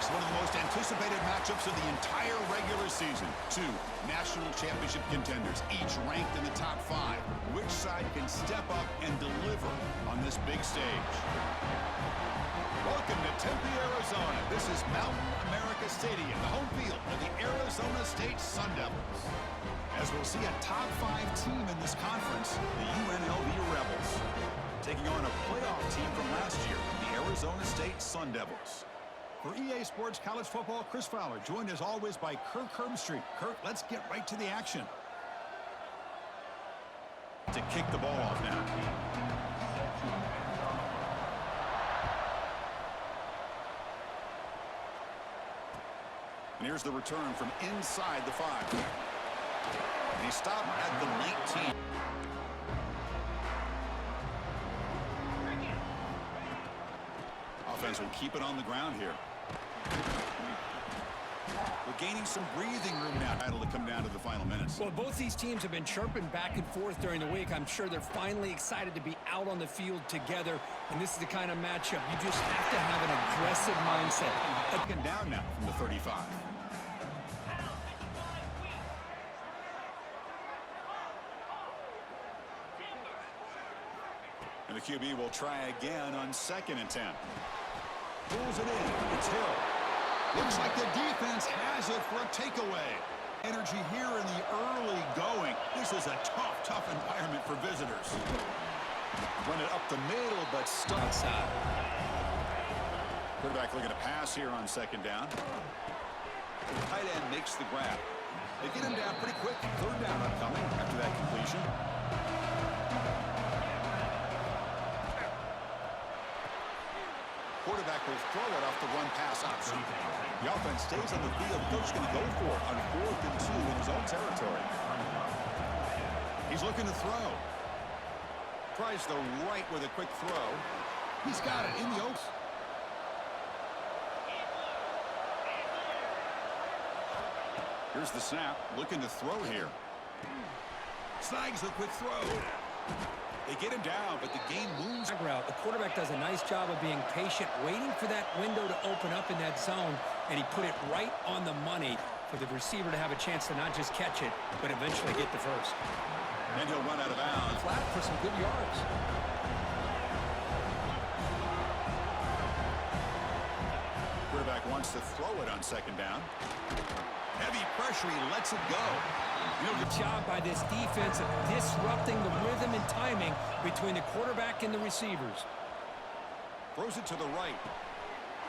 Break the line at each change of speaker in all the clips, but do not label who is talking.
Next, one of the most anticipated matchups of the entire regular season. Two national championship contenders, each ranked in the top 5. Which side can step up and deliver on this big stage? Welcome to Tempe, Arizona. This is Mountain America Stadium, the home field of the Arizona State Sun Devils. As we'll see a top 5 team in this conference, the UNLV Rebels, taking on a playoff team from last year, the Arizona State Sun Devils. For EA Sports College Football, Chris Fowler, joined as always by Kirk Herbstreit. Kirk, let's get right to the action. To kick the ball off now. And here's the return from inside the 5. And he stopped at the 19. Offense will keep it on the ground here. We're gaining some breathing room now. Battle to come down to the final minutes.
Well, both these teams have been chirping back and forth during the week. I'm sure they're finally excited to be out on the field together. And this is the kind of matchup you just have to have an aggressive mindset.
Looking down now from the 35. And the QB will try again on 2nd and 10. Pulls it in. It's Hill. Looks like the defense has it for a takeaway. Energy here in the early going. This is a tough environment for visitors. Run it up the middle, but stuck outside. Quarterback looking to pass here on 2nd down. The tight end makes the grab. They get him down pretty quick. 3rd down upcoming after that completion. Quarterback will throw it off the run-pass option. The offense stays on the field. Coach going to go for it on 4th and 2 in his own territory. He's looking to throw. Tries the right with a quick throw. He's got it in the open. Here's the snap. Looking to throw here. Snags a quick throw. They get him down, but the game moves.
The quarterback does a nice job of being patient, waiting for that window to open up in that zone, and he put it right on the money for the receiver to have a chance to not just catch it, but eventually get the first.
And he'll run out of bounds.
Flat for some good yards.
Quarterback wants to throw it on 2nd down. Heavy pressure, he lets it go.
Good job by this defense of disrupting the rhythm and timing between the quarterback and the receivers.
Throws it to the right.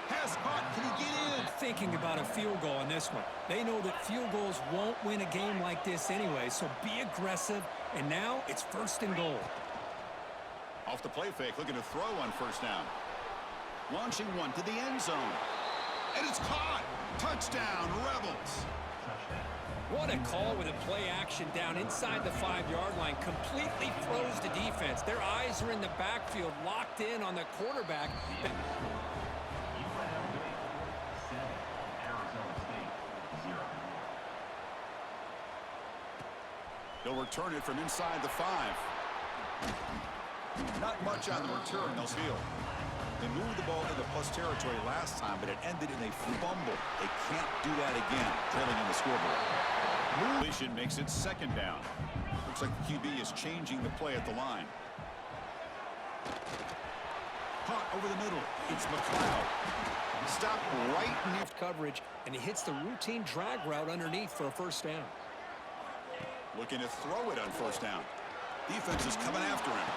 Has caught. Can he get in?
Thinking about a field goal on this one. They know that field goals won't win a game like this anyway, so be aggressive. And now it's 1st and goal.
Off the play fake, looking to throw on 1st down. Launching one to the end zone. And it's caught. Touchdown, Rebels.
What a call with a play action down inside the 5-yard line. Completely throws the defense. Their eyes are in the backfield, locked in on the quarterback.
They'll return it from inside the 5. Not much on the return, they'll steal. They moved the ball into plus territory last time, but it ended in a fumble. They can't do that again, trailing on the scoreboard. Completion makes it 2nd down. Looks like the QB is changing the play at the line. Caught over the middle. It's McLeod. Stopped right near
coverage, and he hits the routine drag route underneath for a 1st down.
Looking to throw it on 1st down. Defense is coming after him.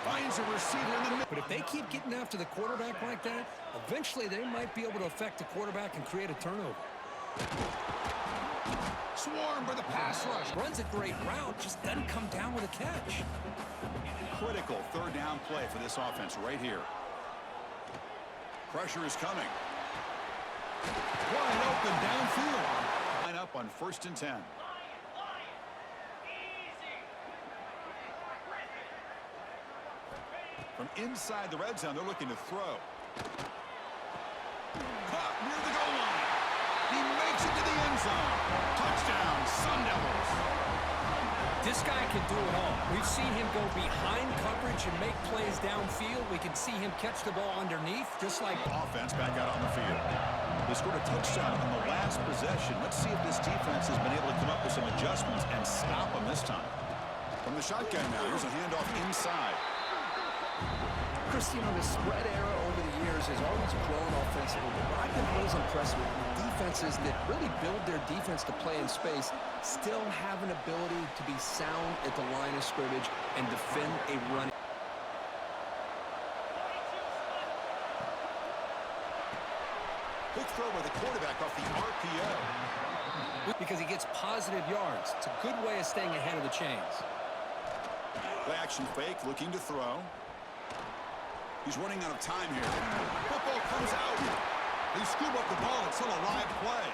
Finds a receiver in the middle.
But if they keep getting after the quarterback like that, eventually they might be able to affect the quarterback and create a turnover.
Swarmed by the pass rush.
Runs a great route, just doesn't come down with a catch.
Critical 3rd down play for this offense right here. Pressure is coming. Wide open downfield. Line up on 1st and 10. From inside the red zone, they're looking to throw. Caught near the goal line. He makes it to the end zone. Touchdown, Sun Devils.
This guy can do it all. We've seen him go behind coverage and make plays downfield. We can see him catch the ball underneath, just like
offense back out on the field. They scored a touchdown on the last possession. Let's see if this defense has been able to come up with some adjustments and stop them this time. From the shotgun now, here's a handoff inside.
Christian, the spread era over the years has always grown offensively. But I've been always impressed with defenses that really build their defense to play in space, still have an ability to be sound at the line of scrimmage and defend a run.
Quick throw by the quarterback off the RPO.
because he gets positive yards. It's a good way of staying ahead of the chains.
Play action fake, looking to throw. He's running out of time here. Football comes out. They scoop up the ball. It's still a live play.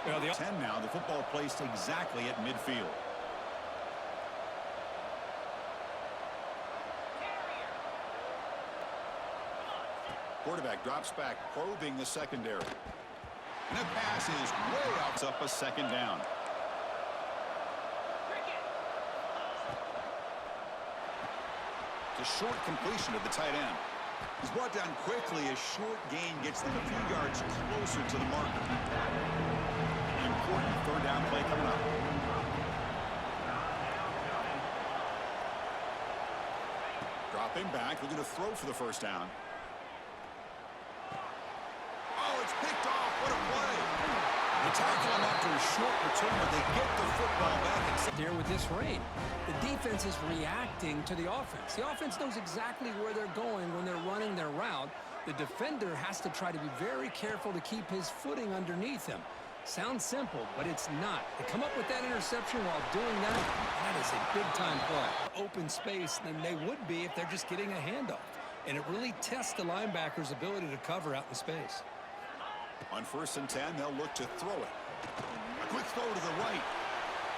Well, the
10 now. The football placed exactly at midfield. Quarterback drops back, probing the secondary. And that pass is way out. It's up a second down. It's a short completion to the tight end. He's brought down quickly. A short gain gets them a few yards closer to the marker. Important third down play coming up. Dropping back, looking to throw for the first down. Oh, it's picked off. What a play. The tackle him after a short return, but they get the football back. And
there with this rain. The defense is reacting to the offense. The offense knows exactly where they're going when they're running their route. The defender has to try to be very careful to keep his footing underneath him. Sounds simple, but it's not. To come up with that interception while doing that, that is a big-time play. Open space than they would be if they're just getting a handoff. And it really tests the linebacker's ability to cover out in space.
On 1st and 10, they'll look to throw it. A quick throw to the right.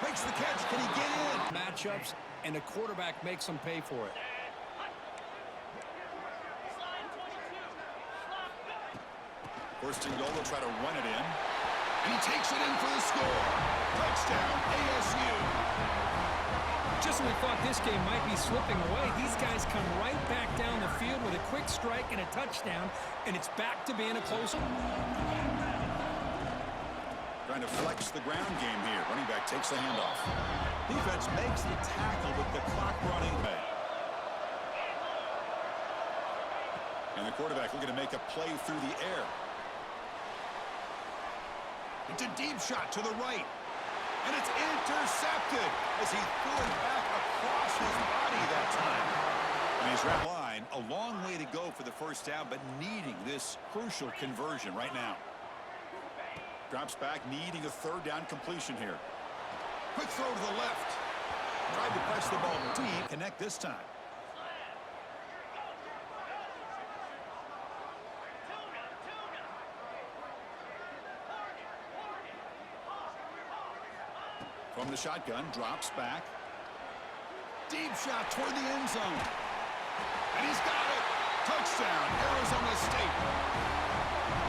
Makes the catch. Can he get in?
Matchups, and the quarterback makes them pay for it.
First and goal, they'll try to run it in. And he takes it in for the score. Touchdown, ASU.
Just when we thought this game might be slipping away, these guys come right back down the field with a quick strike and a touchdown, and it's back to being a close one.
Trying to flex the ground game here. Running back takes the handoff. Defense makes the tackle with the clock running back. And the quarterback looking to make a play through the air. It's a deep shot to the right. And it's intercepted as he threw it back across his body that time. And he's right line. A long way to go for the first down, but needing this crucial conversion right now. Drops back, needing a third down completion here. Quick throw to the left. Tried to press the ball deep. Connect this time. From the shotgun, drops back. Deep shot toward the end zone. And he's got it. Touchdown, Arizona State.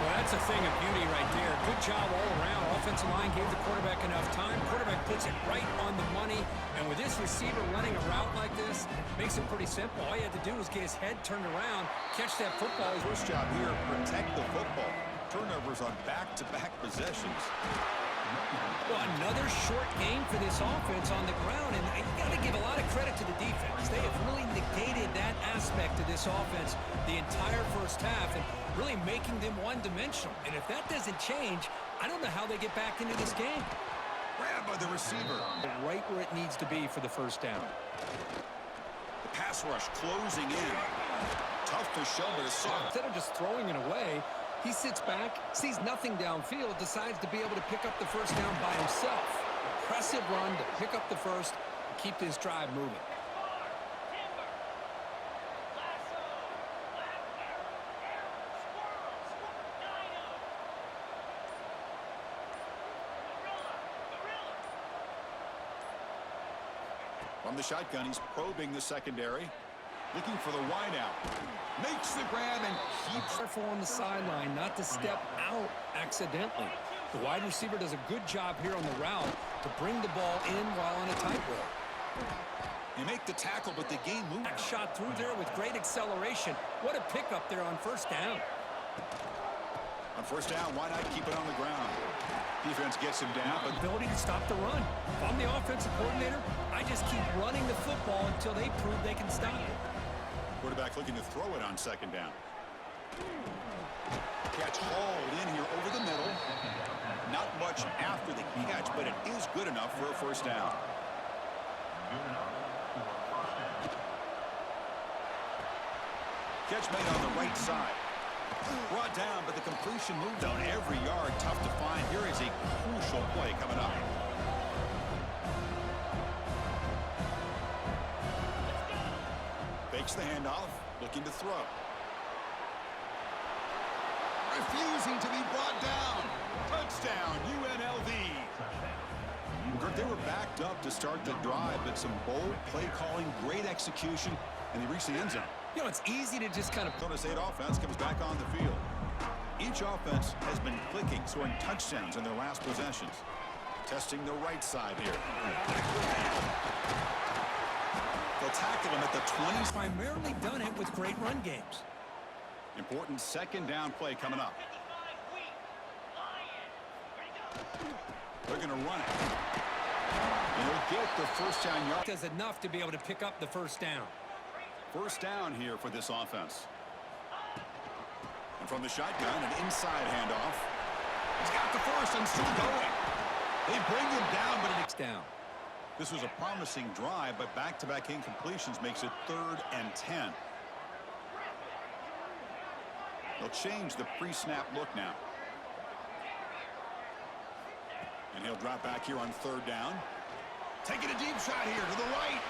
Well, that's a thing of beauty right there. Good job all around. Offensive line gave the quarterback enough time. Quarterback puts it right on the money. And with this receiver running a route like this, makes it pretty simple. All you had to do was get his head turned around, catch that football.
First job here, protect the football. Turnovers on back-to-back possessions.
Well, another short game for this offense on the ground, and you got to give a lot of credit to the defense. They have really negated that aspect of this offense the entire first half and really making them one-dimensional. And if that doesn't change, I don't know how they get back into this game.
Grabbed by the receiver.
Right where it needs to be for the first down.
The pass rush closing in. Tough to show, but it's soft.
Instead of just throwing it away, he sits back, sees nothing downfield, decides to be able to pick up the first down by himself. Impressive run to pick up the first and keep this drive moving.
From the shotgun, he's probing the secondary. Looking for the wideout. Makes the grab and keeps.
Careful on the sideline not to step out accidentally. The wide receiver does a good job here on the route to bring the ball in while on a tightrope.
They make the tackle, but the game moves.
Back shot through there with great acceleration. What a pickup there on first down.
On first down, why not keep it on the ground? Defense gets him down, but
Ability to stop the run. If I'm the offensive coordinator, I just keep running the football until they prove they can stop it.
quarterback looking to throw it on second down. Catch hauled in here over the middle. Not much after the catch, but it is good enough for a first down. Catch made on the right side. Brought down, but the completion moved down every yard. Tough to find. Here is a crucial play coming up. Fakes the handoff, looking to throw. Refusing to be brought down. Touchdown, UNLV. They were backed up to start the drive, but some bold play calling, great execution, and they reached the end zone.
You know, it's easy to just kind of...
Minnesota State offense comes back on the field. Each offense has been clicking, scoring touchdowns in their last possessions. Testing the right side here. They'll tackle him at the 20s.
primarily done it with great run games.
Important second down play coming up. They're going to run it. And they'll get the first down yard.
Does enough to be able to pick up the first down.
First down here for this offense. And from the shotgun, an inside handoff. He's got the first and still going. They bring him down, but it's
Down.
This was a promising drive, but back-to-back incompletions makes it 3rd and 10. They'll change the pre-snap look now. And he'll drop back here on 3rd down. Taking a deep shot here to the right.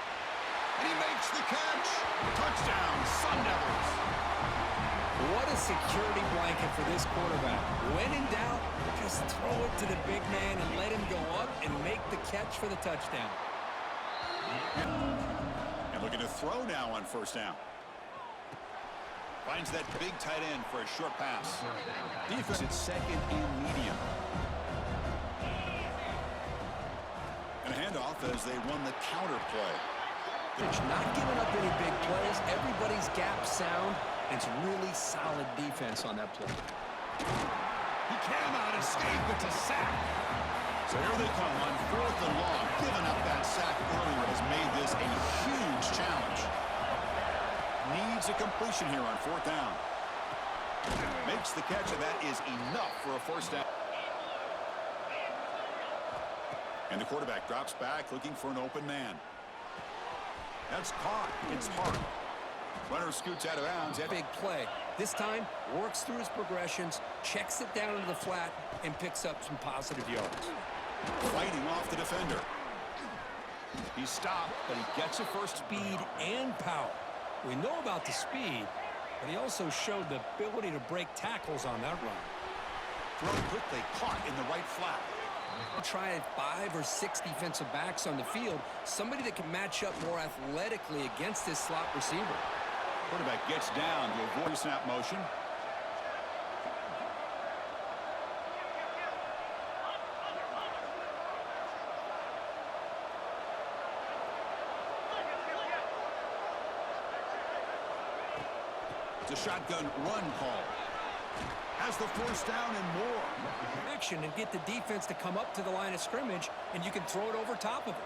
And he makes the catch. Touchdown, Sun Devils.
What a security blanket for this quarterback. When in doubt, just throw it to the big man and let him go up and make the catch for the touchdown.
And looking to throw now on first down. Finds that big tight end for a short pass. Defense at second and medium. And a handoff as they run the counter play.
Not giving up any big plays. Everybody's gap sound. It's really solid defense on that play.
He cannot escape. It's a sack. So here they come on 4th and long. Giving up that sack earlier has made this a huge challenge. Needs a completion here on 4th down. Makes the catch, and that is enough for a first down. And the quarterback drops back, looking for an open man. That's caught. It's Hart. Runner scoots out of bounds.
Big play. This time, works through his progressions, checks it down into the flat, and picks up some positive yards.
Fighting off the defender. He stopped, but he gets a first.
Speed and power. We know about the speed, but he also showed the ability to break tackles on that run.
Throw quickly, caught in the right flat.
Try 5 or 6 defensive backs on the field, somebody that can match up more athletically against this slot receiver.
Quarterback gets down to avoid snap motion. It's a shotgun run call. Has the first down and more.
Action and get the defense to come up to the line of scrimmage, and you can throw it over top of it.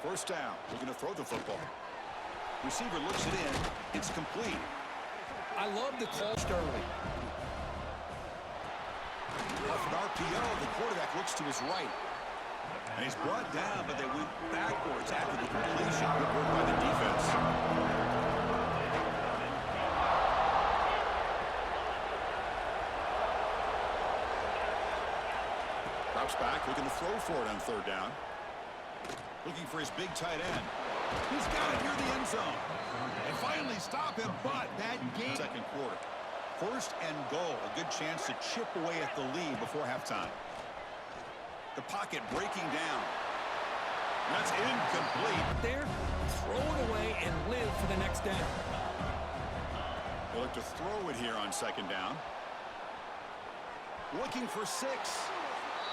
First down. Looking to throw the football. Receiver looks it in. It's complete.
I love the call early.
Off an RPO, the quarterback looks to his right. And he's brought down, but they went backwards after the completion. Good work by the defense. Drops back, looking to throw for it on 3rd down. Looking for his big tight end. He's got it near the end zone. And finally stop him, but that game. Second quarter. 1st and goal. A good chance to chip away at the lead before halftime. The pocket breaking down. That's incomplete.
There, throw it away and live for the next down.
They look to throw it here on 2nd down. Looking for 6.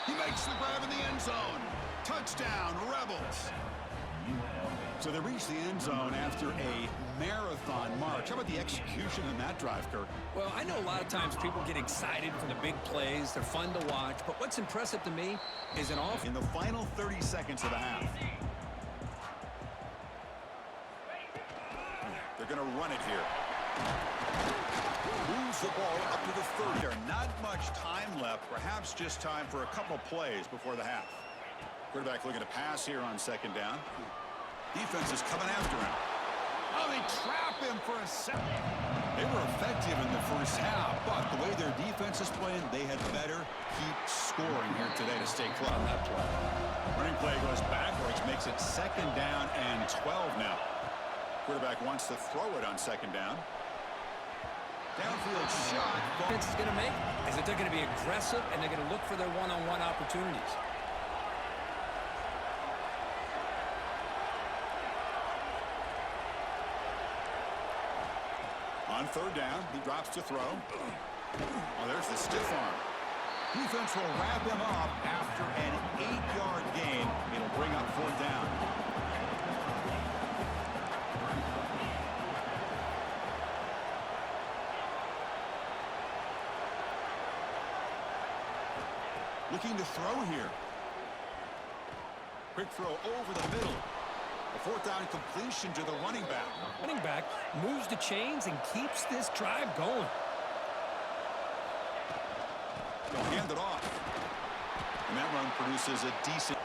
He makes the grab in the end zone. Touchdown, Rebels. So they reach the end zone after a marathon march. How about the execution in that drive, Kirk?
Well, I know a lot of times people get excited for the big plays. They're fun to watch. But what's impressive to me is an offense.
In the final 30 seconds of the half. They're going to run it here. Moves the ball up to the 30. There's not much time left. Perhaps just time for a couple plays before the half. Quarterback looking to pass here on second down. Defense is coming after him. Oh, they trap him for a second. They were effective in the first half, but the way their defense is playing, they had better keep scoring here today to stay close. On that play. Running play goes backwards, makes it second down and 12 now. Quarterback wants to throw it on second down. Downfield shot.
Defense is going to make is that they're going to be aggressive and they're going to look for their one-on-one opportunities.
On third down, he drops to throw. Oh, there's the stiff arm. Defense will wrap him up after an 8-yard gain. It'll bring up fourth down. Looking to throw here. Quick throw over the middle. A fourth down completion to the running back.
Running back moves the chains and keeps this drive going.
They'll hand it off. And that run produces a decent.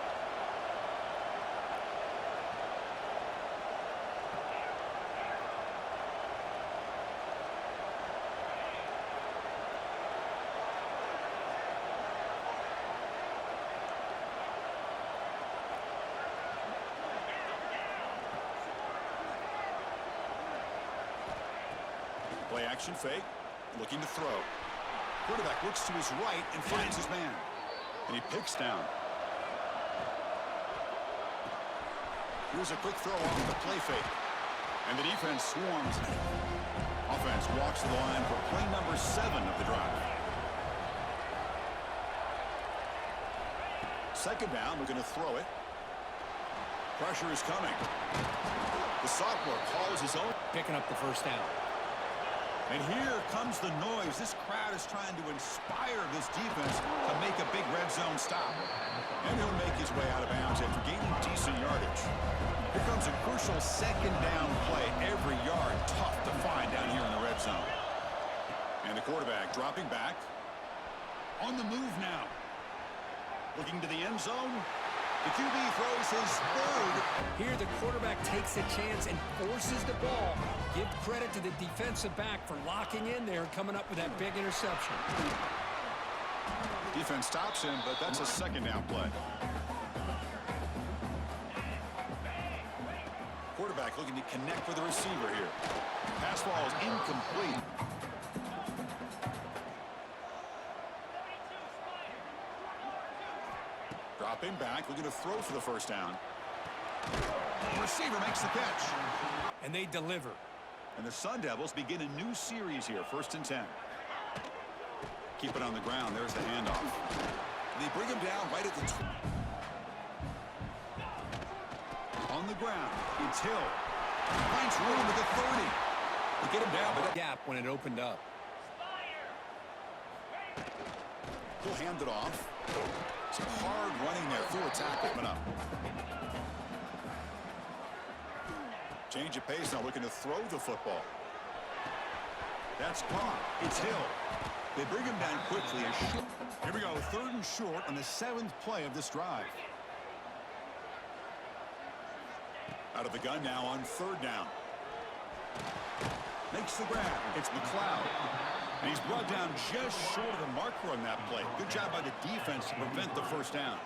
Play action fake, looking to throw. Quarterback looks to his right and finds his man. And he picks down. Here's a quick throw off the play fake. And the defense swarms. Offense walks to the line for play number 7 of the drive. Second down, we're going to throw it. Pressure is coming. The sophomore calls his own.
Picking up the first down.
And here comes the noise. This crowd is trying to inspire this defense to make a big red zone stop. And he'll make his way out of bounds after gaining decent yardage. Here comes a crucial second down play. Every yard tough to find down here in the red zone. And the quarterback dropping back. On the move now. Looking to the end zone. The QB throws his third.
Here the quarterback takes a chance and forces the ball. Give credit to the defensive back for locking in there and coming up with that big interception.
Defense stops him, but that's a second down play. Quarterback looking to connect with the receiver here. Pass ball is incomplete. Dropping back, looking to throw for the first down. The receiver makes the catch.
And they deliver.
And the Sun Devils begin a new series here, 1st and 10. Keep it on the ground. There's the handoff. They bring him down right at the on the ground. It's Hill. Finds room at the 30. They get him down, but
Gap when it opened up.
he'll hand it off. Some hard running there through a tackle coming up. Change of pace now, looking to throw the football. That's caught. It's Hill. They bring him down quickly. Here we go, 3rd and short on the 7th play of this drive. Out of the gun now on 3rd down. Makes the grab. It's McLeod. And he's brought down just short of the marker on that play. Good job by the defense to prevent the first down.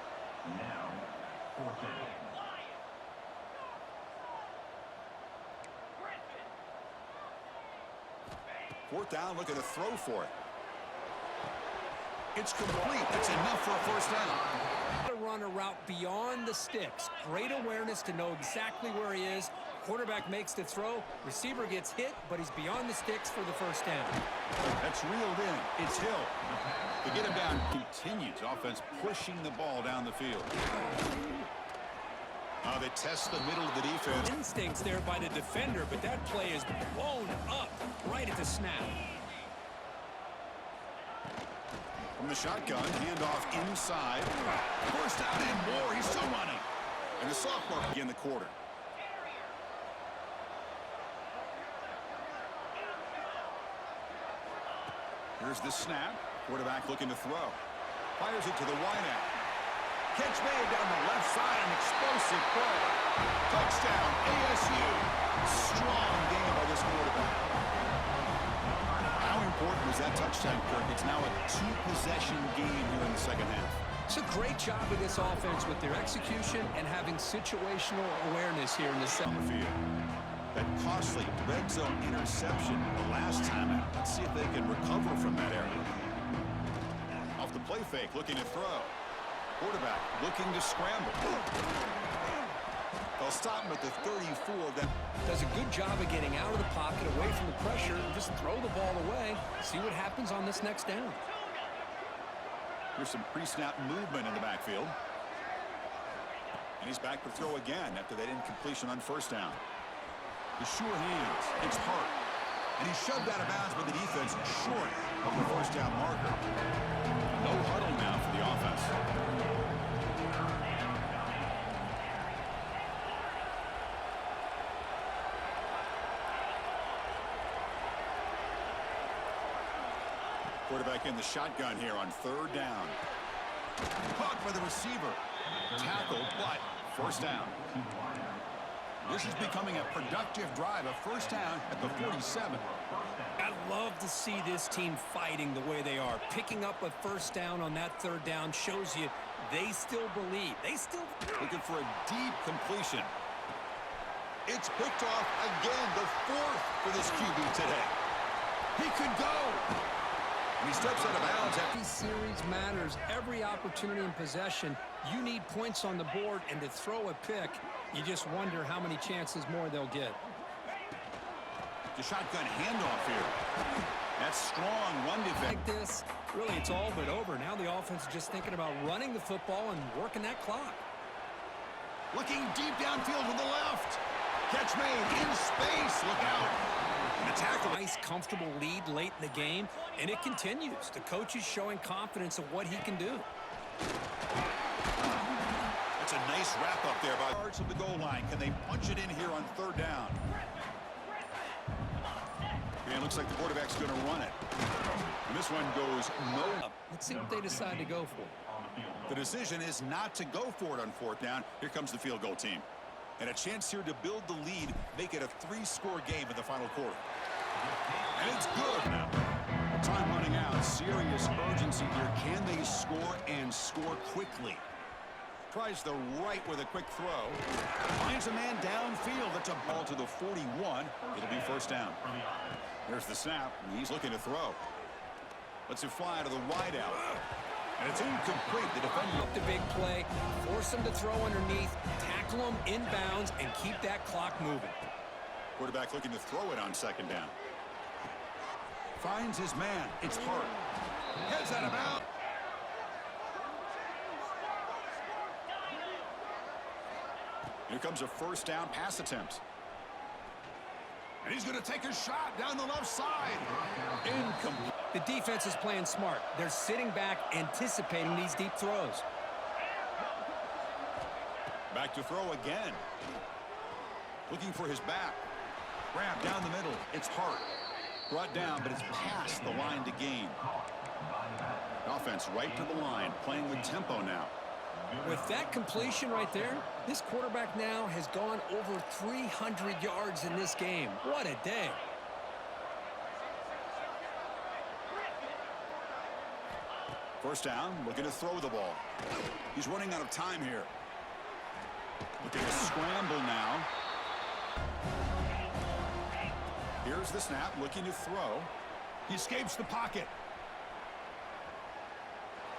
Fourth down, looking to throw for it. It's complete. That's enough for a first down.
To run a route beyond the sticks. Great awareness to know exactly where he is. Quarterback makes the throw. Receiver gets hit, but he's beyond the sticks for the first down.
That's reeled in. It's Hill. To get him down, continues offense pushing the ball down the field. They test the middle of the defense.
Instincts there by the defender, but that play is blown up right at the snap.
From the shotgun, handoff inside. First down and more. He's still running. And the sophomore begin the quarter. Here's the snap. Quarterback looking to throw. Fires it to the wideout. Catch made down the left side. An explosive play. Touchdown, ASU. Strong game by this quarterback. How important was that touchdown, Kirk? It's now a two-possession game here in the second half.
It's a great job of this offense with their execution and having situational awareness here in the
On the field. That costly red zone interception the last time out. Let's see if they can recover from that area. Off the play fake, looking to throw. Quarterback looking to scramble. They'll stop him at the 34. That
does a good job of getting out of the pocket, away from the pressure, and just throw the ball away. See what happens on this next down.
Here's some pre-snap movement in the backfield. And he's back to throw again after that incompletion on first down. The sure hands. It's Hart. And he shoved out of bounds by the defense short of the first down marker. No huddle now for the offense. Quarterback in the shotgun here on third down. Caught by the receiver. Tackled, but first down. This is becoming a productive drive, a first down at the 47.
I love to see this team fighting the way they are. Picking up a first down on that third down shows you they still believe. They still
looking for a deep completion. It's picked off again, the fourth for this QB today. He could go. And he steps out of bounds.
Every series matters. Every opportunity in possession, you need points on the board, and to throw a pick, you just wonder how many chances more they'll get.
The shotgun handoff here. That's strong run defense.
Like this, really, it's all but over. Now the offense is just thinking about running the football and working that clock.
Looking deep downfield with the left. Catch made in space. Look out. And the tackle.
Nice, comfortable lead late in the game, and it continues. The coach is showing confidence of what he can do.
That's a nice wrap up there by yards of the goal line. Can they punch it in here on third down? And it looks like the quarterback's going to run it. And this one goes no.
Let's see what they decide to go for.
The decision is not to go for it on fourth down. Here comes the field goal team. And a chance here to build the lead, make it a three-score game in the final quarter. And it's good now. Time running out. Serious urgency here. Can they score and score quickly? Tries the right with a quick throw. Finds a man downfield. That's a ball to the 41. It'll be first down. There's the snap. He's looking to throw. Lets it fly to the wideout. And it's incomplete. The defender
up the big play, force him to throw underneath, tackle him inbounds, and keep that clock moving.
Quarterback looking to throw it on second down. Finds his man. It's Hart. Heads out of bounds. Here comes a first down pass attempt. And he's going to take a shot down the left side. Incomplete.
The defense is playing smart. They're sitting back, anticipating these deep throws.
Back to throw again. Looking for his back. Grab down the middle. It's Hart. Brought down, but it's past the line to gain. Offense right to the line, playing with tempo now.
With that completion right there, this quarterback now has gone over 300 yards in this game. What a day.
First down, looking to throw the ball. He's running out of time here. Looking to scramble now. Here's the snap, looking to throw. He escapes the pocket.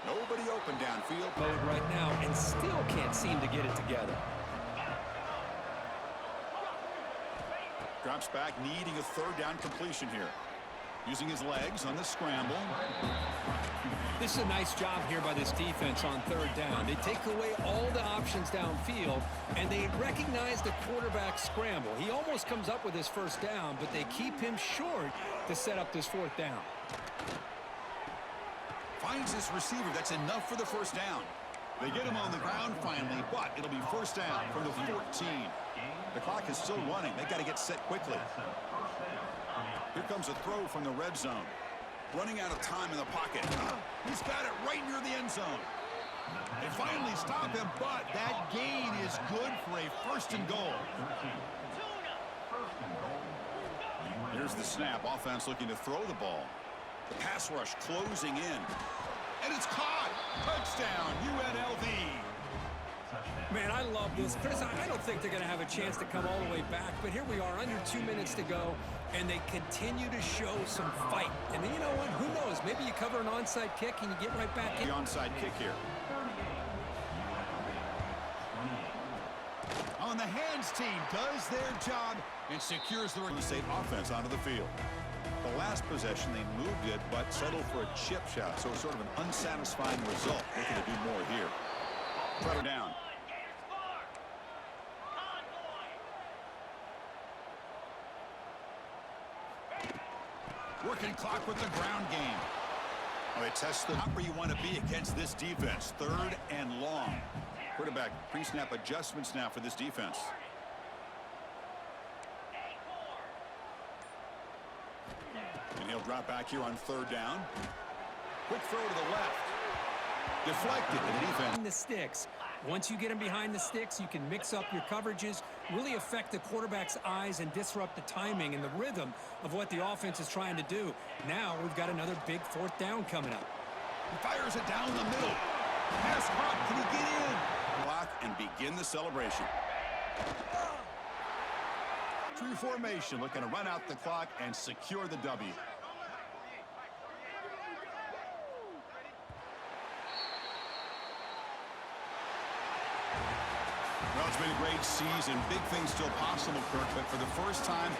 Nobody open downfield.
Mode right now and still can't seem to get it together.
Drops back, needing a third down completion here. Using his legs on the scramble.
This is a nice job here by this defense on third down. They take away all the options downfield, and they recognize the quarterback scramble. He almost comes up with his first down, but they keep him short to set up this fourth down.
Finds this receiver. That's enough for the first down. They get him on the ground finally, but it'll be first down from the 14. The clock is still running. They got to get set quickly. Here comes a throw from the red zone. Running out of time in the pocket. He's got it right near the end zone. They finally stop him, but that gain is good for a first and goal. Here's the snap. Offense looking to throw the ball. The pass rush closing in. And it's caught. Touchdown, UNLV.
Man, I love this. Chris, I don't think they're going to have a chance to come all the way back, but here we are, under 2 minutes to go, and they continue to show some fight. And then, you know what? Who knows? Maybe you cover an onside kick and you get right back in.
The onside kick here. On the hands team does their job and secures the State offense onto the field. The last possession, they moved it, but settled for a chip shot, so it's sort of an unsatisfying result. Looking to do more here. Treader down. Working clock with the ground game. Oh, they test the top where you want to be against this defense. Third and long. Quarterback pre-snap adjustments now for this defense. And he'll drop back here on third down. Quick throw to the left. Deflected to the defense.
The sticks. Once you get him behind the sticks, you can mix up your coverages, really affect the quarterback's eyes and disrupt the timing and the rhythm of what the offense is trying to do. Now we've got another big fourth down coming up.
He fires it down the middle. Pass caught. Can he get in? Block and begin the celebration. True formation, looking to run out the clock and secure the W. Well, it's been a great season. Big things still possible, Kirk, but for the first time,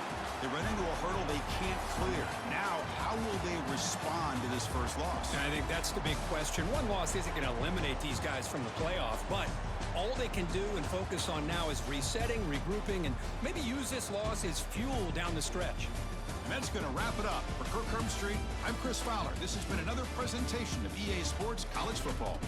they run into a hurdle they can't clear. Now, how will they respond to this first loss?
And I think that's the big question. One loss isn't going to eliminate these guys from the playoff, but all they can do and focus on now is resetting, regrouping, and maybe use this loss as fuel down the stretch.
And that's going to wrap it up. For Kirk Herbstreit, I'm Chris Fowler. This has been another presentation of EA Sports College Football.